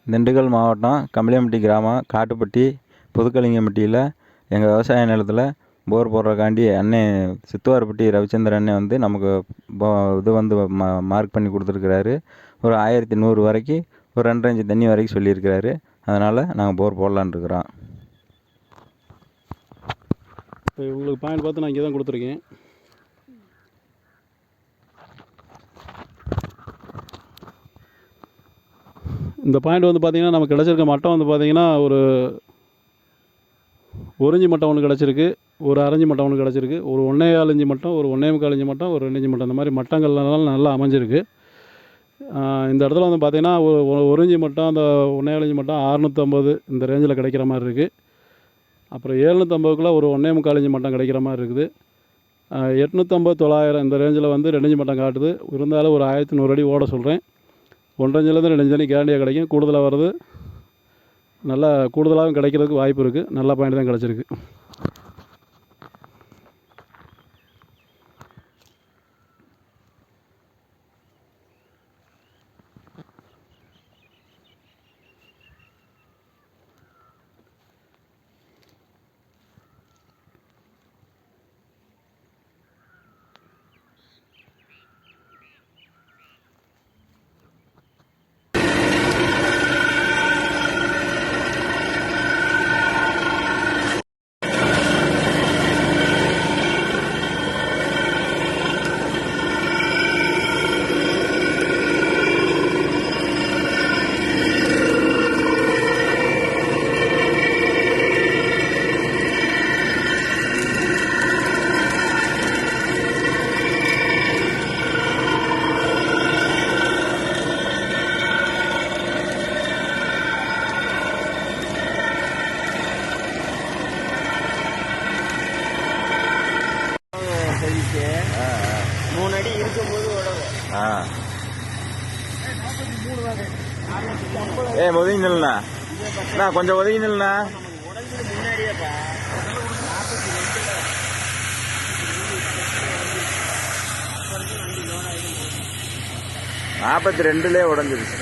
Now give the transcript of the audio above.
திண்டுக்கல் மாவட்டம் கம்பளியம்பட்டி கிராமம் காட்டுப்பட்டி புதுக்கலிங்கம்பட்டியில் எங்கள் விவசாய நிலத்தில் போர் போடுறதுக்காண்டி அண்ணன் சித்துவாரப்பட்டி ரவிச்சந்திரன் அண்ணன் வந்து நமக்கு இது வந்து மார்க் பண்ணி கொடுத்துருக்குறாரு. ஒரு 1100 வரைக்கும் ஒரு 2 இன்ச்சு தண்ணி வரைக்கும் சொல்லியிருக்கிறாரு. அதனால் நாங்கள் போர் போடலான்னு இருக்கிறோம். இப்போ உங்களுக்கு பாயிண்ட் பார்த்து நான் இங்கே தான் கொடுத்துருக்கேன். இந்த பாயிண்ட் வந்து பார்த்திங்கன்னா நமக்கு கிடச்சிருக்க மட்டம் வந்து பார்த்திங்கன்னா ஒரு 1 இன்ச்சு மட்டம் ஒன்று கிடச்சிருக்கு, ஒரு 1/2 இன்ச்சு மட்டம் ஒன்று கிடச்சிருக்கு, ஒரு 1.25 இன்ச்சு மட்டம், ஒரு 1.25 இன்ச்சு மட்டம், ஒரு 2 இன்ச்சு மட்டம். இந்த மாதிரி மட்டங்கள்லாம் நல்லா அமைஞ்சிருக்கு. இந்த இடத்துல வந்து பார்த்திங்கன்னா ஒரு 1 இன்ச்சு மட்டம், அந்த 1.25 இன்ச்சு மட்டம் 650 இந்த ரேஞ்சில் கிடைக்கிற மாதிரி இருக்குது. அப்புறம் 750க்குள்ளே ஒரு 1.25 இன்ச்சு மட்டம் கிடைக்கிற மாதிரி இருக்குது. 850 900 இந்த ரேஞ்சில் வந்து 2 இன்ச்சு மட்டம் காட்டுது. இருந்தாலும் ஒரு 1100 அடி ஓட சொல்கிறேன். 1.5 இன்ச்சிலேருந்து 2 இன்ச்சு தண்ணி கேரண்டியாக கிடைக்கும். கூடுதலாக வருது, நல்லா கூடுதலாகவும் கிடைக்கிறதுக்கு வாய்ப்பு இருக்குது. நல்ல பாயிண்ட் தான் கிடச்சிருக்கு. போயிட்டு 3 அடி இருக்கும்போது உடவும். ஒதுங்கி நில்லுண்ணா, கொஞ்சம் ஒதுங்கி நில்லுண்ணா. உடஞ்சது முன்னாடியேப்பா 42லே உடஞ்சிருச்சு.